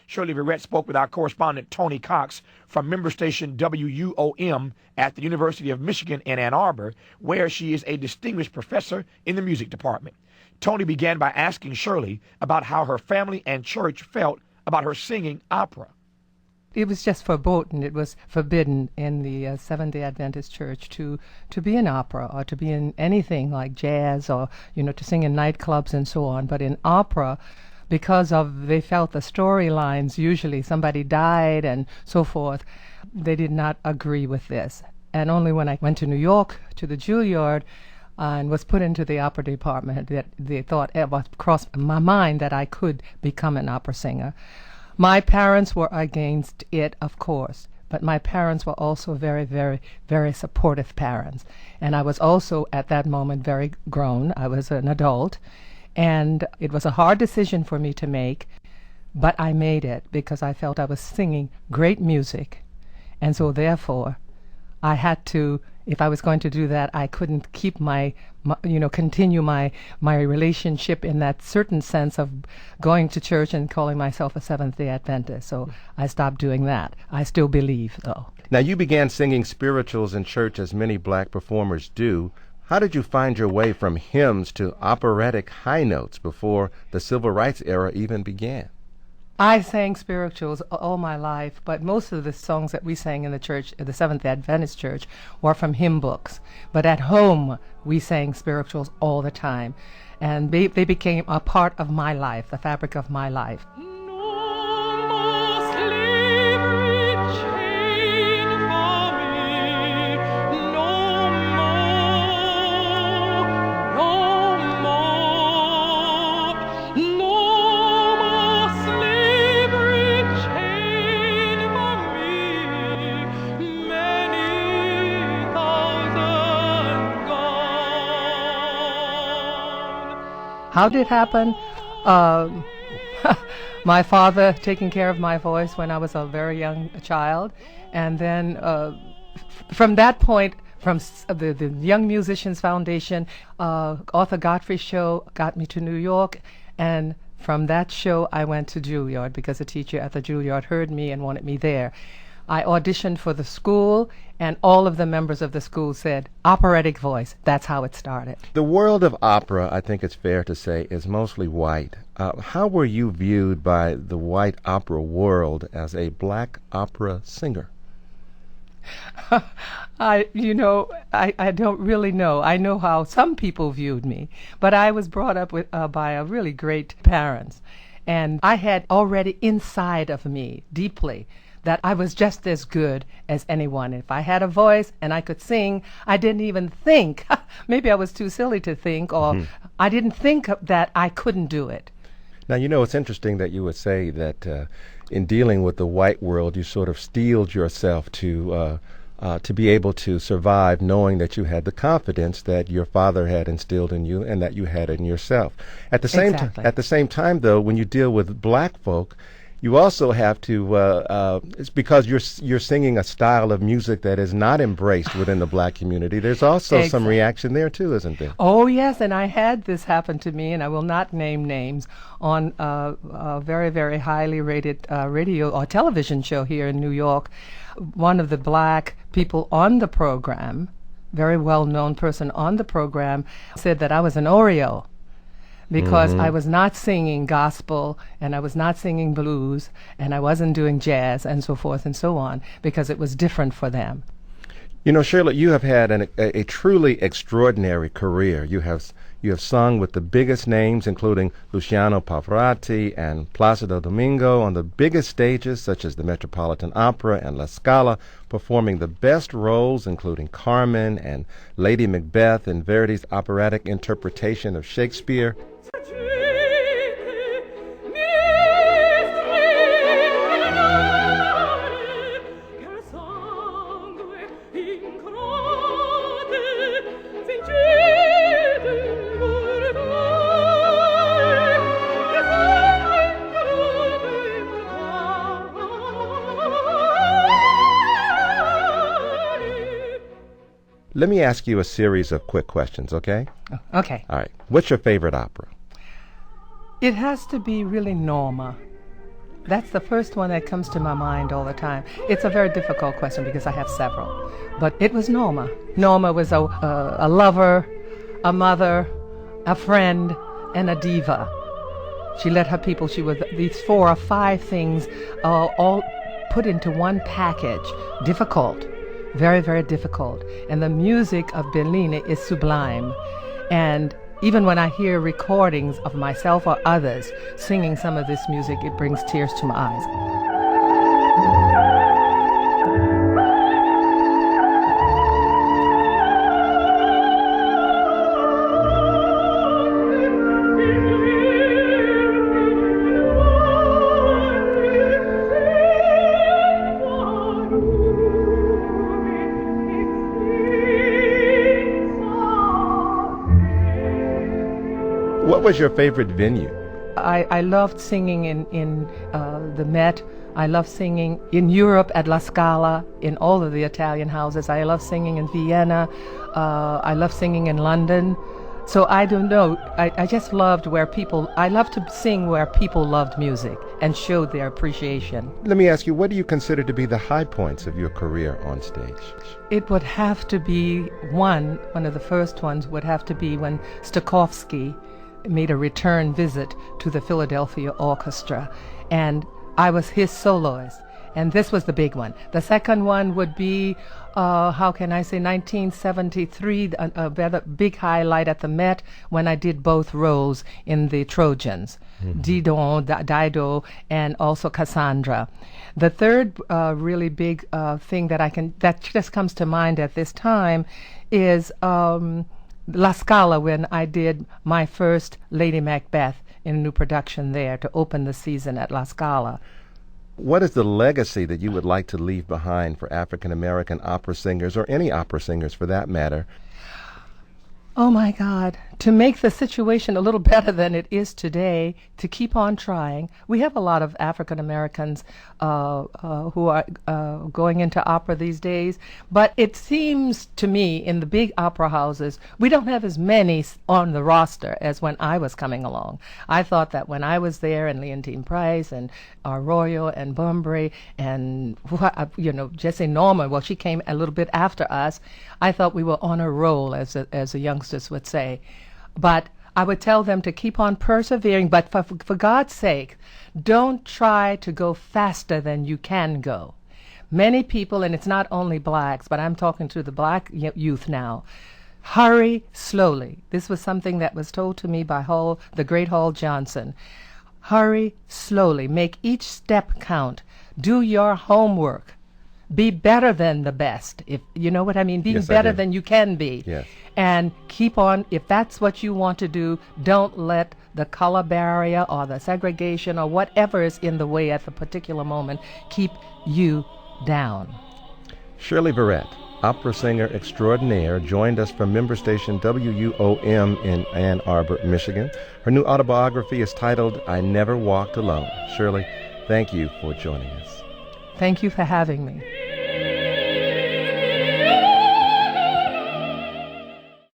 Shirley Verrett spoke with our correspondent Tony Cox from member station WUOM at the University of Michigan in Ann Arbor, where she is a distinguished professor in the music department. Tony began by asking Shirley about how her family and church felt about her singing opera. It was just verboten. It was forbidden in the Seventh-day Adventist Church to be in opera or to be in anything like jazz or, to sing in nightclubs and so on. But in opera, because they felt the storylines, usually somebody died and so forth, they did not agree with this. And only when I went to New York to the Juilliard and was put into the opera department that they thought it crossed my mind that I could become an opera singer. My parents were against it, of course, but my parents were also very, very, very supportive parents. And I was also, at that moment, very grown. I was an adult. And it was a hard decision for me to make, but I made it because I felt I was singing great music. And so, therefore, I had to, if I was going to do that, I couldn't keep continue my relationship in that certain sense of going to church and calling myself a Seventh-day Adventist. So I stopped doing that. I still believe, though. Now, you began singing spirituals in church as many black performers do. How did you find your way from hymns to operatic high notes before the Civil Rights era even began? I sang spirituals all my life, but most of the songs that we sang in the church, the Seventh-day Adventist Church, were from hymn books. But at home, we sang spirituals all the time. And they became a part of my life, the fabric of my life. How did it happen? My father taking care of my voice when I was a very young child. And then from that point, from the Young Musicians Foundation, Arthur Godfrey's show got me to New York. And from that show, I went to Juilliard because a teacher at the Juilliard heard me and wanted me there. I auditioned for the school, and all of the members of the school said, operatic voice. That's how it started. The world of opera, I think it's fair to say, is mostly white. How were you viewed by the white opera world as a black opera singer? I don't really know. I know how some people viewed me, but I was brought up by a really great parents, and I had already inside of me deeply that I was just as good as anyone. If I had a voice and I could sing, I didn't even think. Maybe I was too silly to think, or I didn't think that I couldn't do it. Now, it's interesting that you would say that in dealing with the white world, you sort of steeled yourself to be able to survive, knowing that you had the confidence that your father had instilled in you and that you had in yourself. At the same time, though, when you deal with black folk, you also have to, it's because you're singing a style of music that is not embraced within the black community. There's also some reaction there, too, isn't there? Oh, yes, and I had this happen to me, and I will not name names, on a very, very highly rated radio or television show here in New York. One of the black people on the program, very well-known person on the program, said that I was an Oreo, because I was not singing gospel and I was not singing blues and I wasn't doing jazz and so forth and so on, because it was different for them. Shirley, you have had a truly extraordinary career. You have sung with the biggest names, including Luciano Pavarotti and Placido Domingo, on the biggest stages such as the Metropolitan Opera and La Scala, performing the best roles, including Carmen and Lady Macbeth in Verdi's operatic interpretation of Shakespeare. Let me ask you a series of quick questions, okay? Okay. All right. What's your favorite opera? It has to be really Norma. That's the first one that comes to my mind all the time. It's a very difficult question because I have several. But it was Norma. Norma was a lover, a mother, a friend, and a diva. She led her people. She was these 4 or 5 things all put into one package. Difficult. Very, very difficult. And the music of Bellini is sublime. And even when I hear recordings of myself or others singing some of this music, it brings tears to my eyes. What was your favorite venue? I loved singing in the Met. I loved singing in Europe at La Scala, in all of the Italian houses. I loved singing in Vienna. I loved singing in London. So I don't know. I just loved I loved to sing where people loved music and showed their appreciation. Let me ask you, what do you consider to be the high points of your career on stage? It would have to be one of the first ones would have to be when Stokowski made a return visit to the Philadelphia Orchestra, and I was his soloist, and this was the big one. The second one would be, 1973, a rather big highlight at the Met when I did both roles in the Trojans, Dido, and also Cassandra. The third really big thing that just comes to mind at this time is La Scala, when I did my first Lady Macbeth in a new production there to open the season at La Scala. What is the legacy that you would like to leave behind for African American opera singers, or any opera singers for that matter? Oh my God, to make the situation a little better than it is today, to keep on trying. We have a lot of African Americans who are going into opera these days, but it seems to me in the big opera houses, we don't have as many on the roster as when I was coming along. I thought that when I was there, and Leontine Price and Arroyo and Bunbury and Jessie Norman, well, she came a little bit after us. I thought we were on a roll, as the youngsters would say. But I would tell them to keep on persevering, but for God's sake, don't try to go faster than you can go. Many people, and it's not only blacks, but I'm talking to the black youth now, hurry slowly. This was something that was told to me by the great Hall Johnson. Hurry slowly. Make each step count. Do your homework. Be better than the best, if you know what I mean. Be Yes, better than you can be. Yes. And keep on, if that's what you want to do, don't let the color barrier or the segregation or whatever is in the way at the particular moment keep you down. Shirley Verrett, opera singer extraordinaire, joined us from member station WUOM in Ann Arbor, Michigan. Her new autobiography is titled I Never Walked Alone. Shirley, thank you for joining us. Thank you for having me.